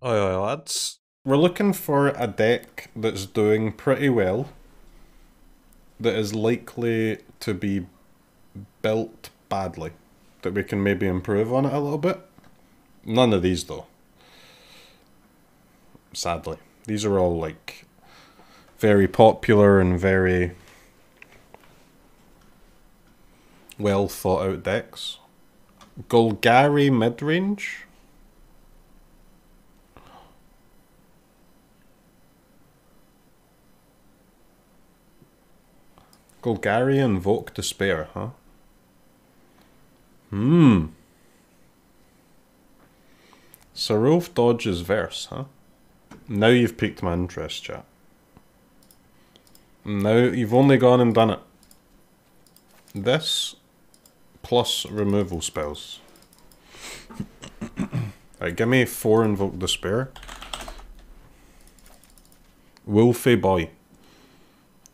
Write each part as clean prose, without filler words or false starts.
Oi, oi, lads. We're looking for a deck that's doing pretty well, that is likely to be built badly, that we can maybe improve on it a little bit. None of these, though. Sadly. These are all, like, very popular and very well thought out decks. Golgari Midrange? Golgari Invoke Despair, huh? Sarov dodges verse, huh? Now you've piqued my interest, chat. Now you've only gone and done it. This plus removal spells. Right, give me 4 Invoke Despair. Wolfie boy.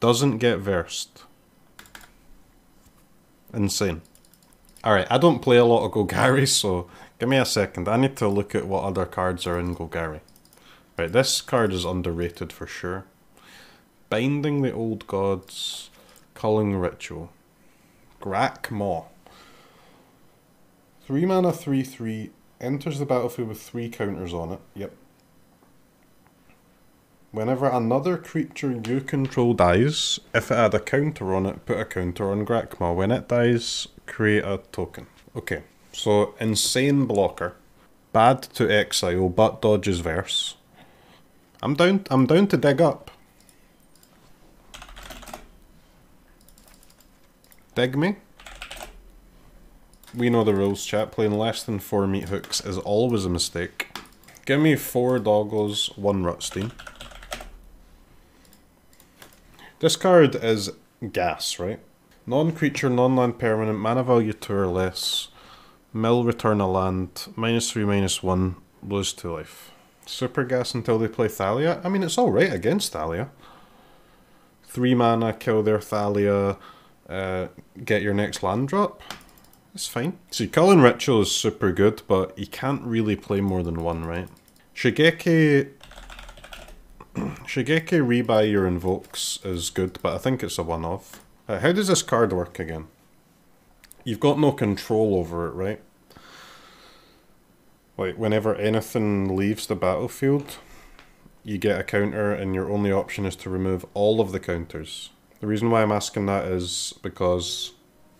Doesn't get versed. Insane. Alright, I don't play a lot of Golgari, so give me a second. I need to look at what other cards are in Golgari. Right, this card is underrated for sure. Binding the Old Gods. Culling Ritual. Grak Maw. 3 mana, 3/3. Enters the battlefield with 3 counters on it. Yep. Whenever another creature you control dies, if it had a counter on it, put a counter on Grakmaw. When it dies, create a token. Okay, so insane blocker. Bad to exile, but dodges verse. I'm down to dig up. Dig me? We know the rules, chat. Playing less than 4 meat hooks is always a mistake. Give me 4 doggos, 1 Rutstein. This card is gas, right? Non-creature, non-land permanent, mana value 2 or less. Mill, return a land, -3, -1, lose 2 life. Super gas until they play Thalia? I mean, it's alright against Thalia. 3 mana, kill their Thalia, get your next land drop. It's fine. See, Culling Ritual is super good, but you can't really play more than 1, right? Shigeki rebuy your invokes is good, but I think it's a one-off. How does this card work again? You've got no control over it, right? Like, whenever anything leaves the battlefield, you get a counter and your only option is to remove all of the counters. The reason why I'm asking that is because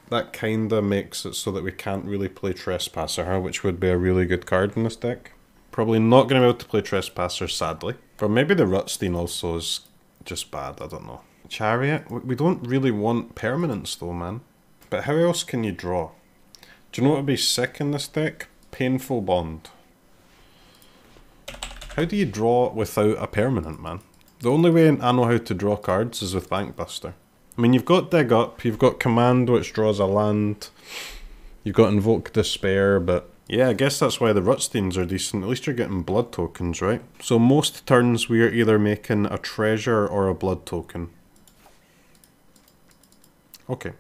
that kinda makes it so that we can't really play Trespasser, which would be a really good card in this deck. Probably not going to be able to play Trespasser, sadly. Or maybe the Rutstein also is just bad, I don't know. Chariot? We don't really want permanents though, man. But how else can you draw? Do you know what would be sick in this deck? Painful Bond. How do you draw without a permanent, man? The only way I know how to draw cards is with Bankbuster. I mean, you've got Dig Up, you've got Command, which draws a land. You've got Invoke Despair, but yeah, I guess that's why the Rutsteins are decent. At least you're getting blood tokens, right? So most turns we are either making a treasure or a blood token. Okay.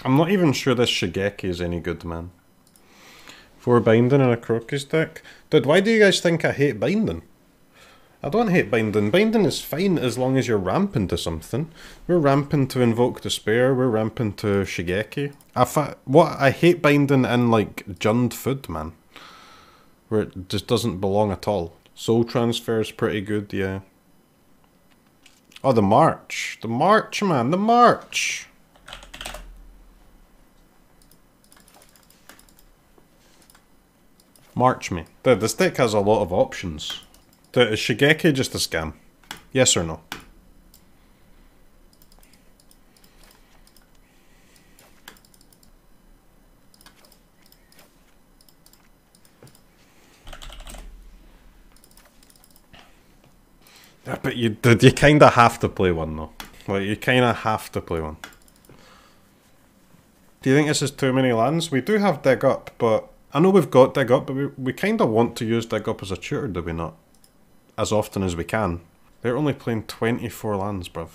I'm not even sure this Shigeki is any good, man. 4 binding in a CROKEYZ deck? Dude, why do you guys think I hate binding? I don't hate binding. Binding is fine as long as you're ramping to something. We're ramping to Invoke Despair, we're ramping to Shigeki. I hate binding in, like, Jund Food, man. Where it just doesn't belong at all. Soul Transfer is pretty good, yeah. Oh, the March. The March, man, the March! March me. Dude, this deck has a lot of options. Dude, is Shigeki just a scam? Yes or no? Yeah, but you kind of have to play one though. Like, you kind of have to play one. Do you think this is too many lands? We do have Dig Up, but I know we've got Dig Up, but we kind of want to use Dig Up as a tutor, do we not? As often as we can. They're only playing 24 lands, bruv.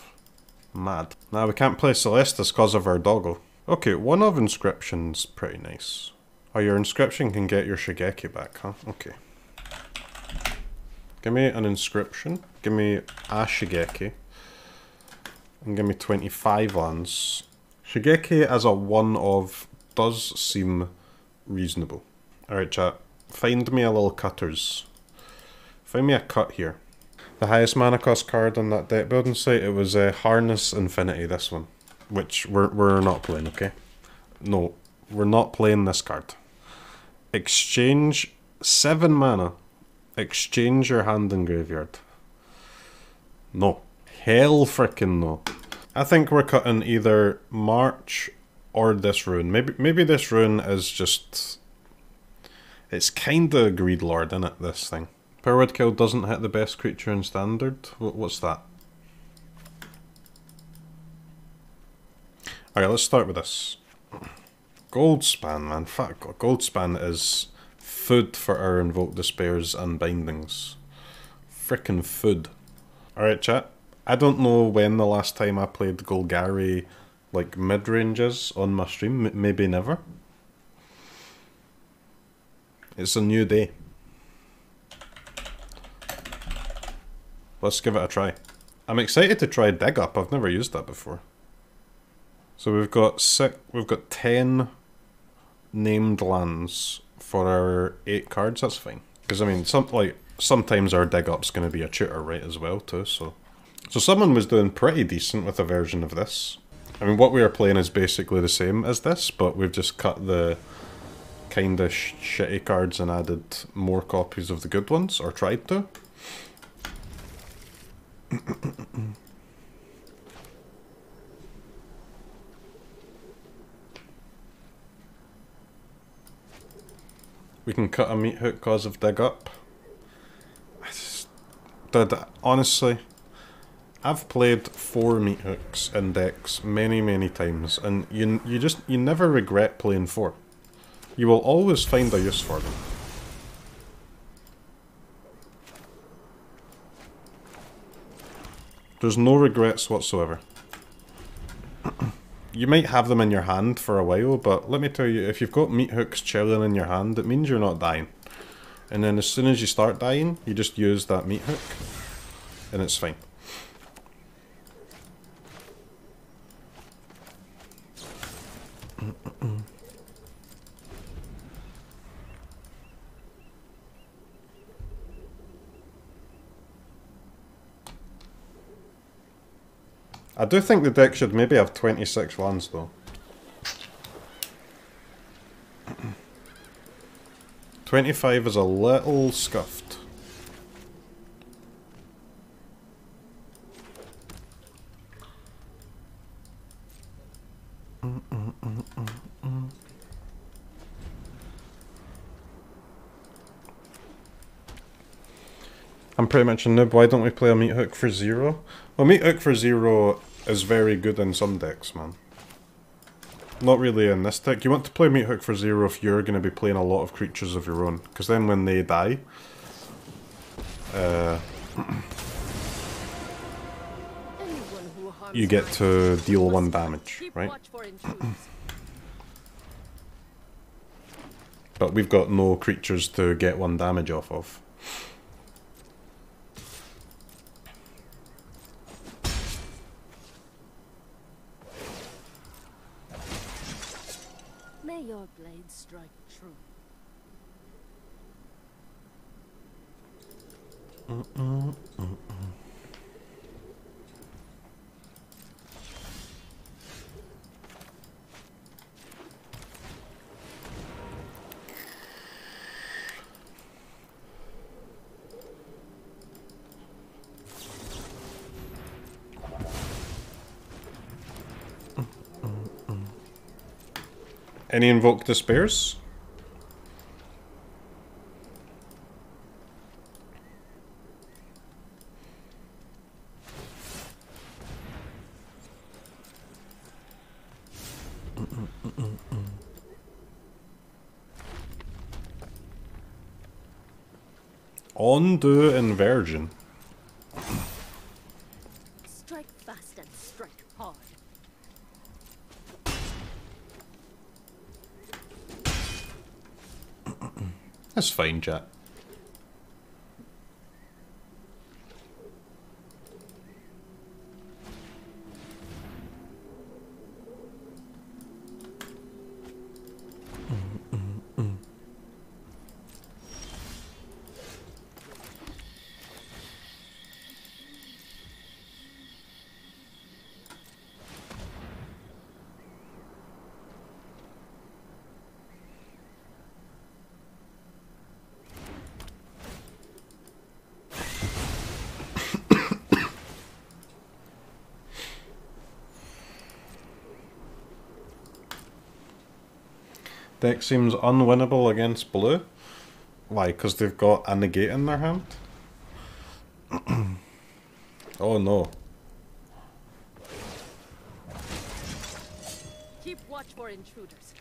Mad. Nah, we can't play Celestis because of our doggo. Okay, one of Inscription's pretty nice. Oh, your Inscription can get your Shigeki back, huh? Okay. Give me an Inscription. Give me a Shigeki. And give me 25 lands. Shigeki as a one of does seem reasonable. Alright chat, find me a little cutters. Find me a cut here. The highest mana cost card on that deck building site, it was Harness Infinity, this one. Which we're not playing, okay? No, we're not playing this card. Exchange 7 mana. Exchange your hand and graveyard. No. Hell frickin' no. I think we're cutting either March or this rune. Maybe this rune is just... It's kinda Greed Lord, innit, this thing. Power Kill doesn't hit the best creature in Standard? What's that? Alright, let's start with this. Goldspan, man. Fuck, Goldspan is food for our Invoke Despairs and Bindings. Frickin' food. Alright, chat. I don't know when the last time I played Golgari, like, Midrange is on my stream. Maybe never. It's a new day. Let's give it a try. I'm excited to try Dig Up. I've never used that before. So we've got 10 named lands for our 8 cards. That's fine. Because I mean, sometimes our Dig Up's going to be a tutor, right, as well too. So someone was doing pretty decent with a version of this. I mean, what we are playing is basically the same as this, but we've just cut the kind of shitty cards and added more copies of the good ones, or tried to. We can cut a meat hook cause of Dig Up. Dude, honestly, I've played 4 meat hooks in decks many times, and you never regret playing 4. You will always find a use for them. There's no regrets whatsoever. You might have them in your hand for a while, but let me tell you, if you've got meat hooks chilling in your hand, it means you're not dying. And then as soon as you start dying, you just use that meat hook, and it's fine. I do think the deck should maybe have 26 lands though. 25 is a little scuffed. I'm pretty much a noob. Why don't we play a meat hook for 0? Well, meat hook for 0 is very good in some decks, man. Not really in this deck. You want to play meat hook for 0 if you're going to be playing a lot of creatures of your own, because then when they die, you get to deal 1 damage, right? But we've got no creatures to get 1 damage off of. May your blade strike true. Any Invoke Despairs? Undo Inversion. Strike fast and strike hard. That's fine, chat. Deck seems unwinnable against blue. Why? Because they've got a negate in their hand? Oh no. Keep watch for intruders.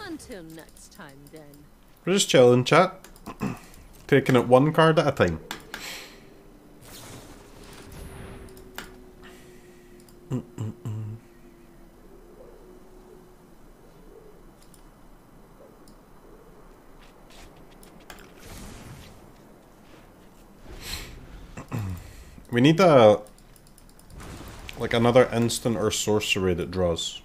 Until next time, then. We're just chilling, chat. Taking it one card at a time. We need a... like another instant or sorcery that draws.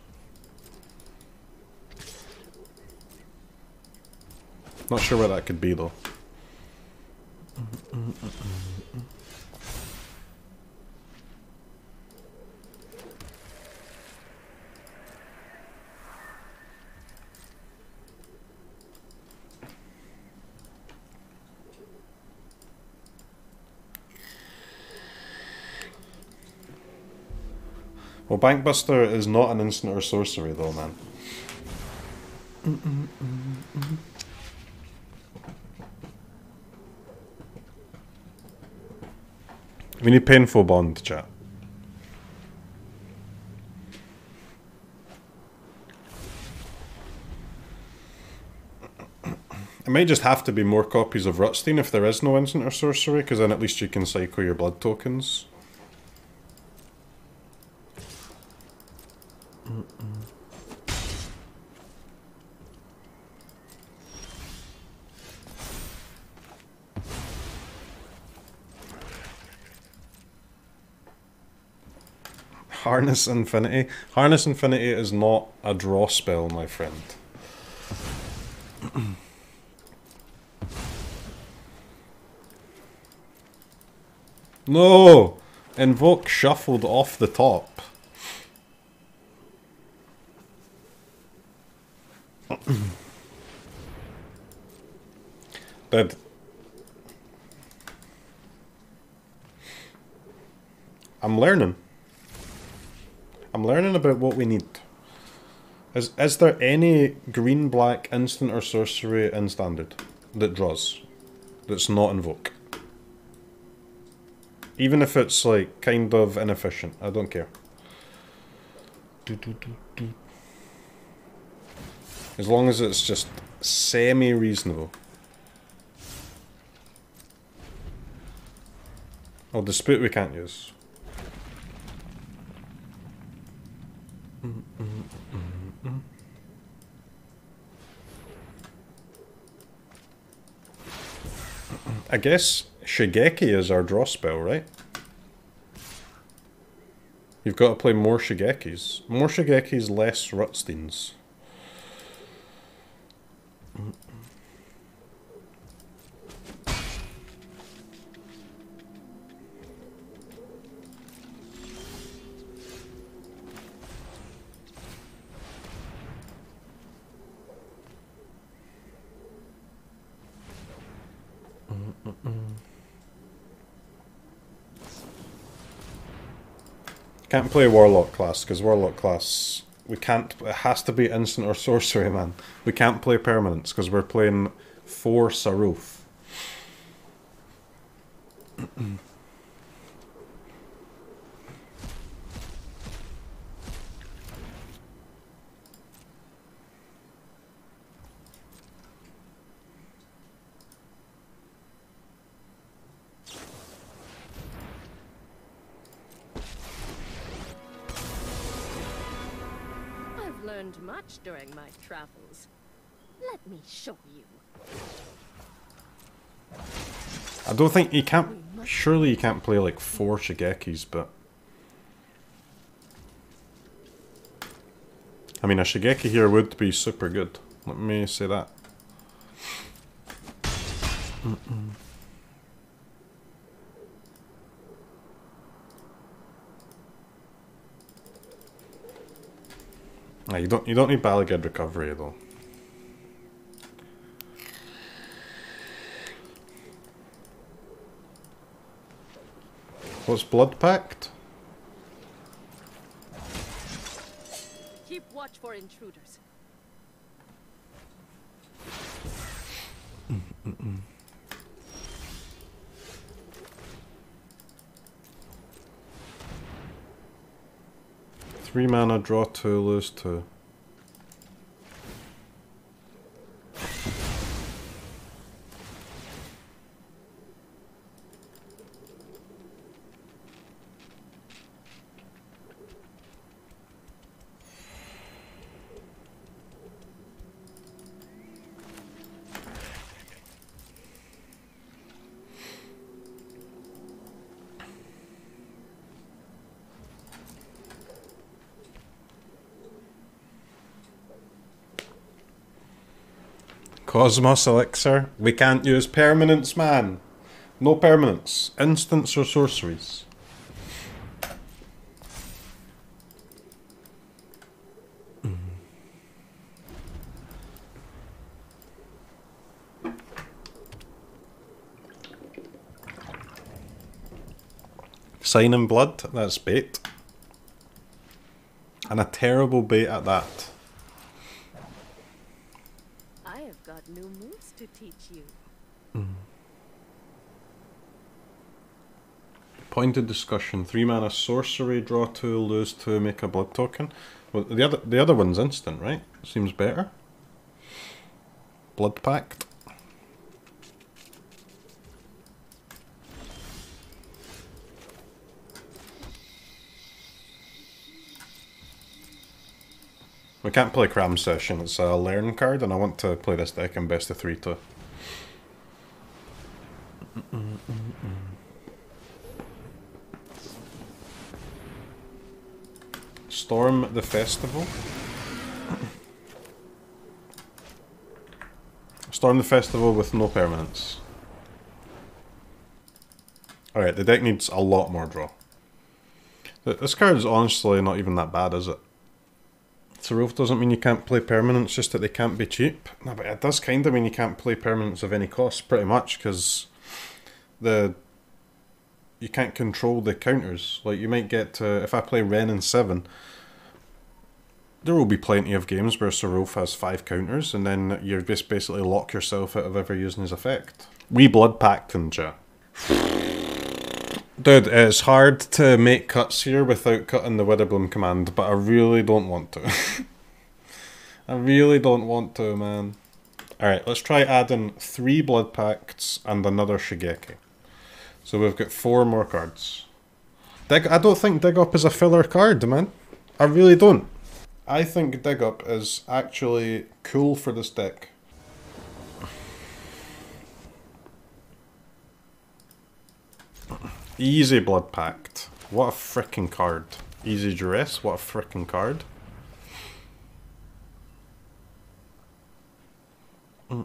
Not sure what that could be though. Well, Bankbuster is not an instant or sorcery though, man. We need Painful Bond, chat. It might just have to be more copies of Rutstein if there is no instant or sorcery, because then at least you can cycle your blood tokens. Harness Infinity. Harness Infinity is not a draw spell, my friend. No! Invoke shuffled off the top. Dead. I'm learning. I'm learning about what we need. Is there any green-black instant or sorcery in Standard that draws? That's not Invoke? Even if it's like kind of inefficient, I don't care. As long as it's just semi-reasonable. Oh, Dispute we can't use. I guess Shigeki is our draw spell, right? You've got to play more Shigekis. More Shigekis, less Rutsteins. Can't play Warlock class, because Warlock class, we can't, it has to be instant or sorcery, man. We can't play permanents, because we're playing 4 Saruf. Learned much during my travels. Let me show you. I don't think you can't, surely you can't play like 4 Shigekis, but... I mean, a Shigeki here would be super good. Let me say that. Nah, you don't need Balagad recovery though. What's Blood Pact? Keep watch for intruders. Three mana, draw 2, lose 2. Cosmos Elixir. We can't use permanents, man. No permanents. Instants or sorceries. Sign in Blood. That's bait. And a terrible bait at that. Got new moves to teach you. Pointed discussion. 3 mana sorcery, draw 2, lose 2, make a blood token. Well, the other one's instant, right? Seems better. Blood Pact. We can't play Cram Session, it's a learn card, and I want to play this deck in best of 3 too. Storm the Festival. Storm the Festival with no permanents. Alright, the deck needs a lot more draw. This card is honestly not even that bad, is it? Saruf doesn't mean you can't play permanents, just that they can't be cheap. No, but it does kind of mean you can't play permanents of any cost, pretty much, because you can't control the counters. Like, you might get to, if I play Ren in 7, there will be plenty of games where Saruf has 5 counters, and then you just basically lock yourself out of ever using his effect. We Blood Pact in chat. Dude, it's hard to make cuts here without cutting the Witherbloom command, but I really don't want to. I really don't want to, man. Alright, let's try adding 3 Blood Pacts and another Shigeki. So we've got 4 more cards. I don't think Dig Up is a filler card, man. I really don't. I think Dig Up is actually cool for this deck. Easy Blood Pact. What a frickin' card. Easy Duress. What a frickin' card. What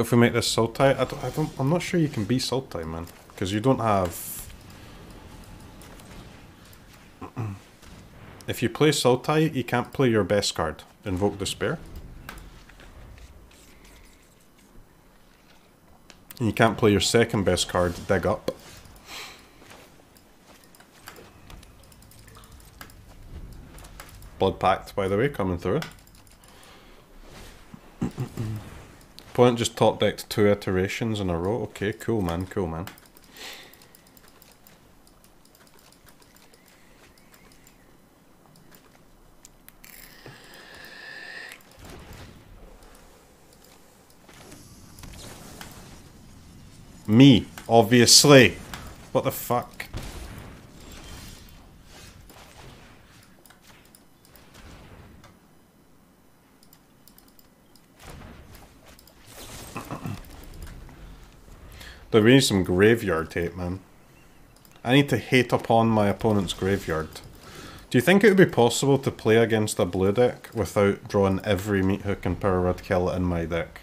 if we make this Sultai? I'm not sure you can be Sultai, man. Because you don't have... If you play Sultai, you can't play your best card, Invoke Despair. And you can't play your second best card, Dig Up. Blood Pact, by the way, coming through. Opponent just top decked 2 iterations in a row. Okay, cool man, cool man. Me, obviously. What the fuck? There we need some graveyard hate, man. I need to hate upon my opponent's graveyard. Do you think it would be possible to play against a blue deck without drawing every meat hook and power word kill in my deck?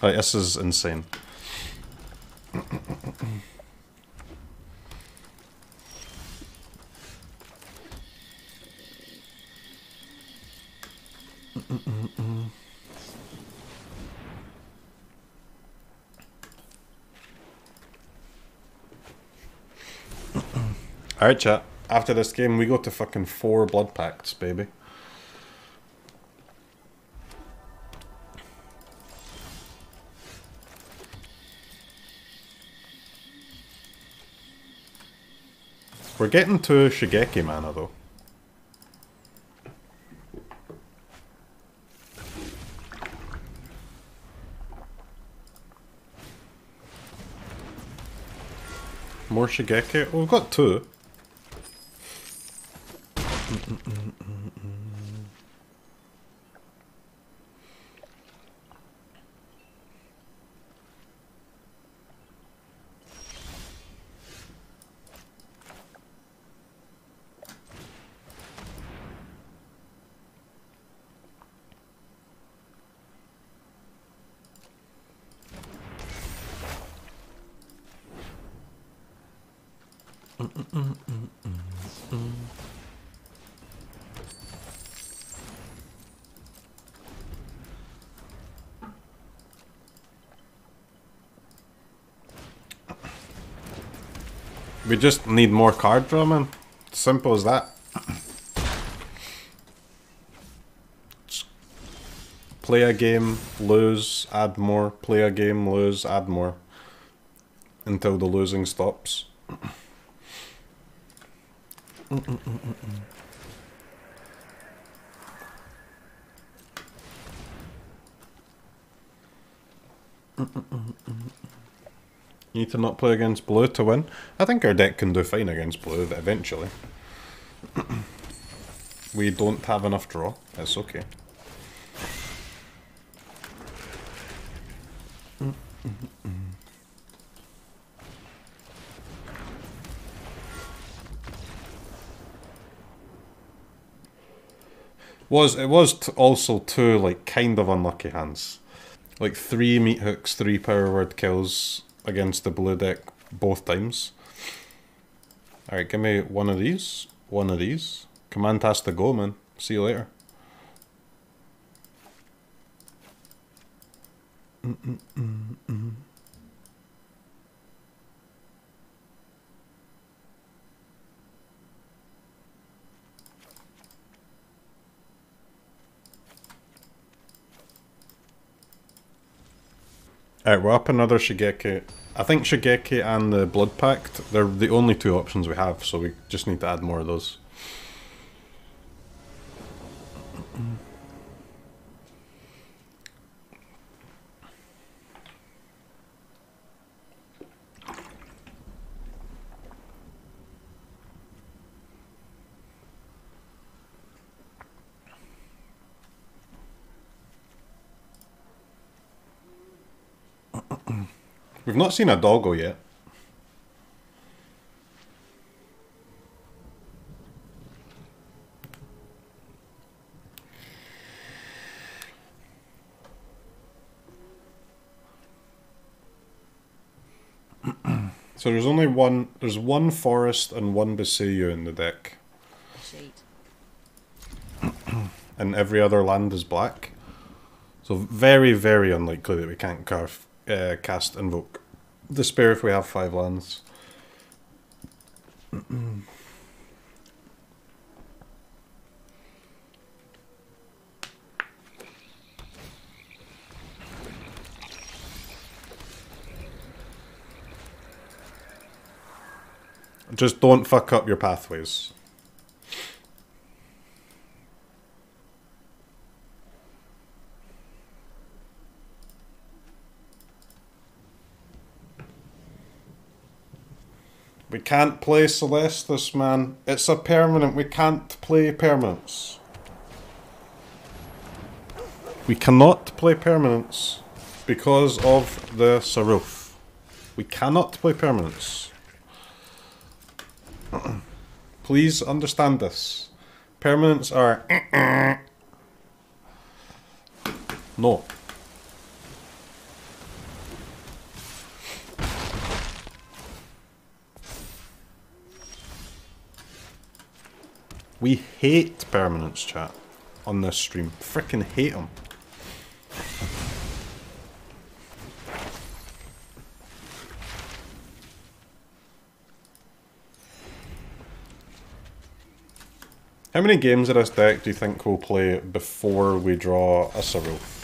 Like, this is insane. Alright chat, after this game we go to fucking 4 blood pacts, baby. We're getting to Shigeki mana though. More Shigeki? Well, we've got 2. We just need more card draw, man. Simple as that. Just play a game, lose, add more. Play a game, lose, add more. Until the losing stops. You need to not play against blue to win. I think our deck can do fine against blue eventually. We don't have enough draw. It's okay. It was also 2 like kind of unlucky hands. Like 3 meat hooks, 3 power word kills against the blue deck both times. Alright, give me one of these. One of these. Command has to go, man. See you later. Alright, we're up another Shigeki. I think Shigeki and the Blood Pact, they're the only 2 options we have, so we just need to add more of those. We've not seen a doggo yet. So there's only one forest and 1 Besayu in the deck. And every other land is black. So very, very unlikely that we can't cast Invoke Despair if we have 5 lands. Just don't fuck up your pathways. We can't play Celestis, man. It's a permanent. We can't play permanents. We cannot play permanents because of the Saruf. We cannot play permanents. Please understand this. Permanents are... No. We hate permanents, chat, on this stream. Frickin' hate them. How many games of this deck do you think we'll play before we draw a Saruf?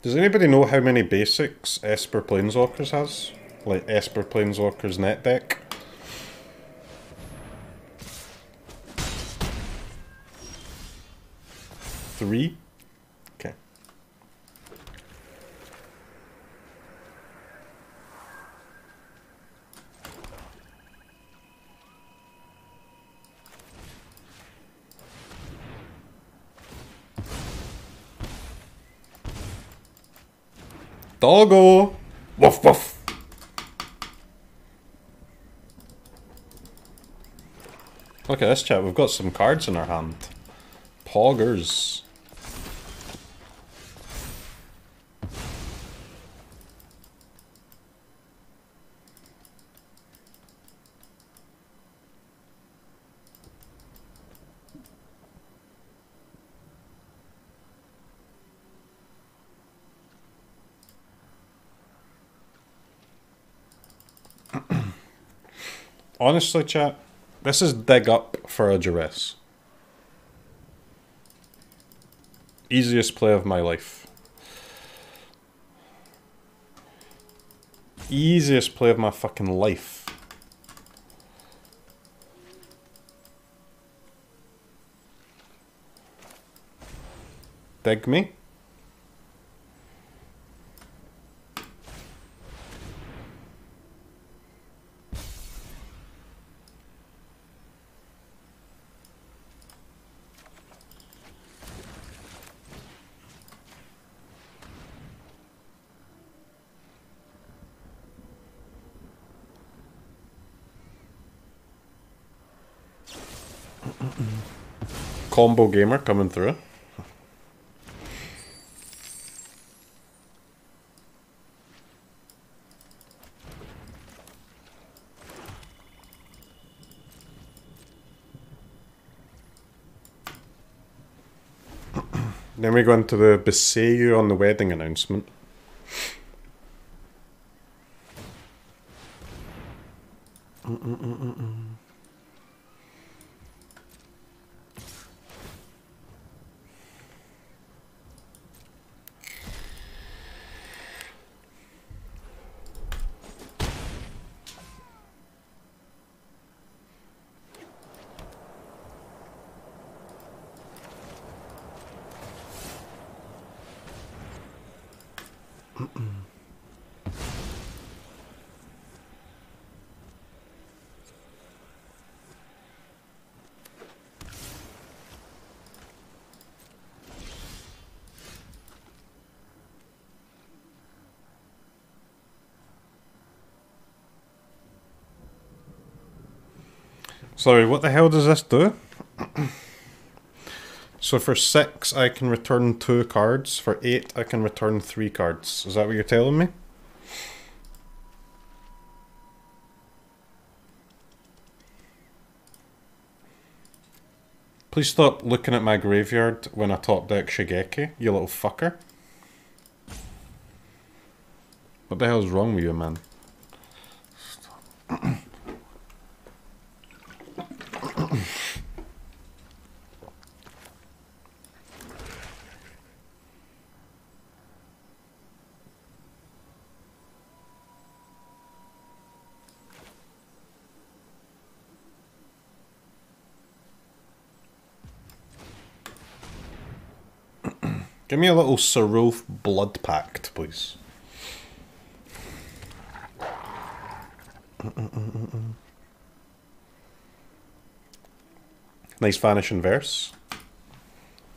Does anybody know how many basics Esper Planeswalkers has? Like Esper Planeswalkers net deck? Three? Okay. Doggo! Woof woof! Look at this, chat. We've got some cards in our hand. Poggers. Honestly, chat, this is dig up for a duress. Easiest play of my life. Easiest play of my fucking life. Dig me? Combo gamer coming through. Then we go into the Besayu on the wedding announcement. Sorry, what the hell does this do? So for 6, I can return 2 cards. For 8, I can return 3 cards. Is that what you're telling me? Please stop looking at my graveyard when I top deck Shigeki, you little fucker. What the hell's wrong with you, man? Give me a little Sarulf Blood Pact, please. Nice vanishing verse.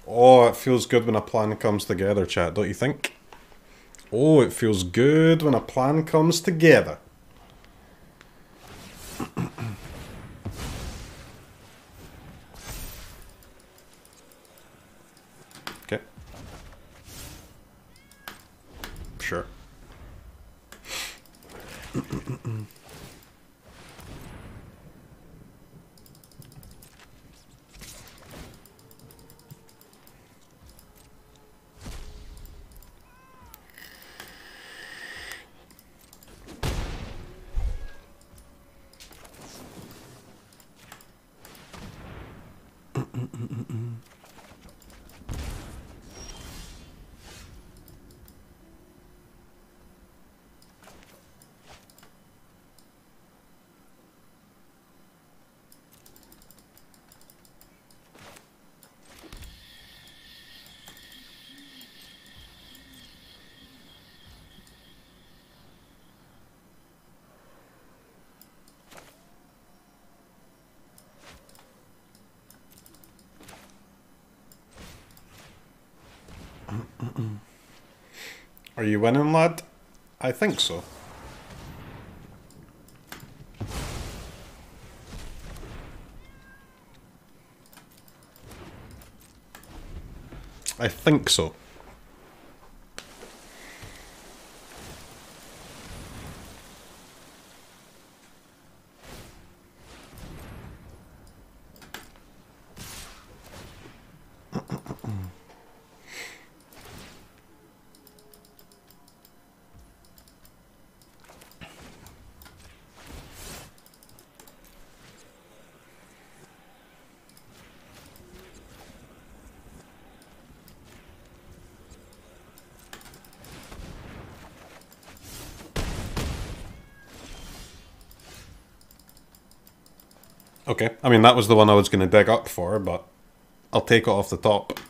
Oh, it feels good when a plan comes together, chat, don't you think? Oh, it feels good when a plan comes together. Okay. Sure. Are you winning, lad? I think so. I think so. Okay, I mean, that was the one I was going to dig up for, but I'll take it off the top.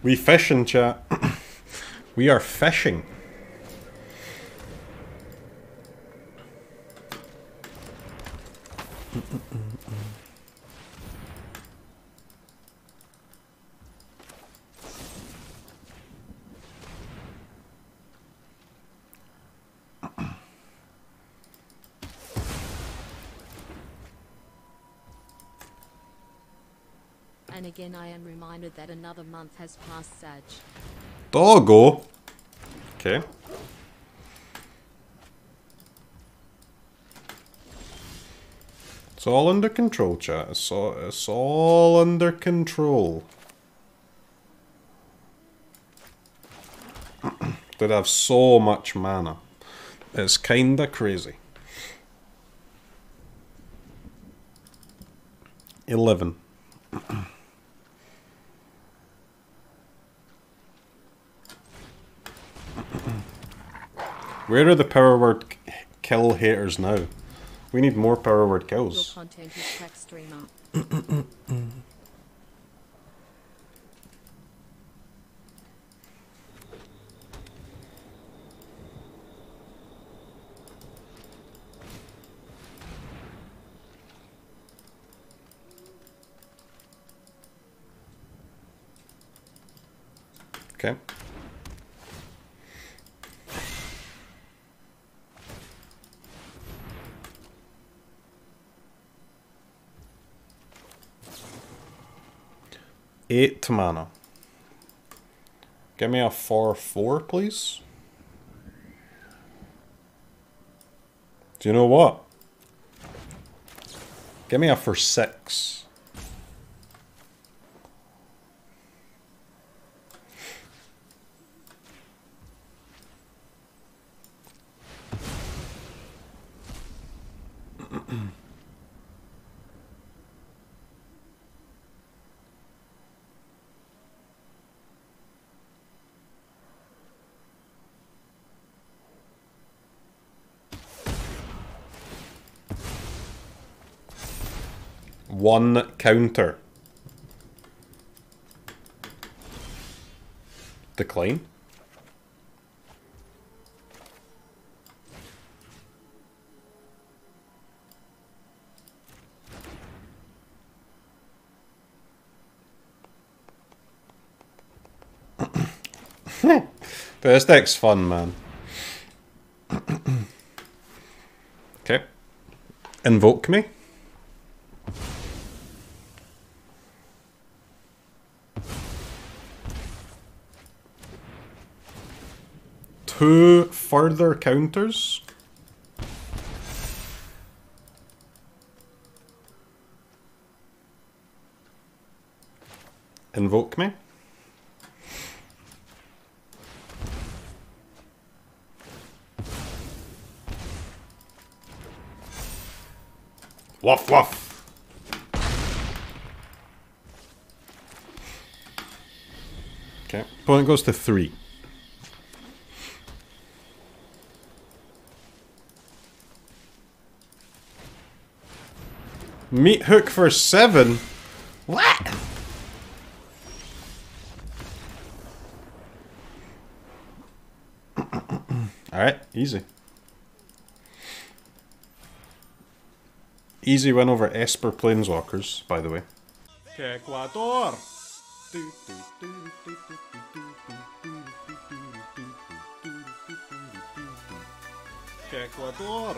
We fishing, chat. We are fishing. And again I am reminded that another month has passed, Sag. Doggo. Okay. It's all under control, chat. It's all under control. Did have so much mana. It's kinda crazy. 11. Where are the power word kill haters now? We need more power word kills. Your content is crack streamer. Okay. Eight mana. Give me a 4/4, please. Do you know what? Give me a for 6. One counter. Decline. This deck's fun, man. Okay. Invoke me. Two further counters. Invoke me. Woof woof. Okay, opponent goes to 3. Meat hook for 7? What? Alright, easy. Easy win over Esper Planeswalkers, by the way. Ecuador! Ecuador!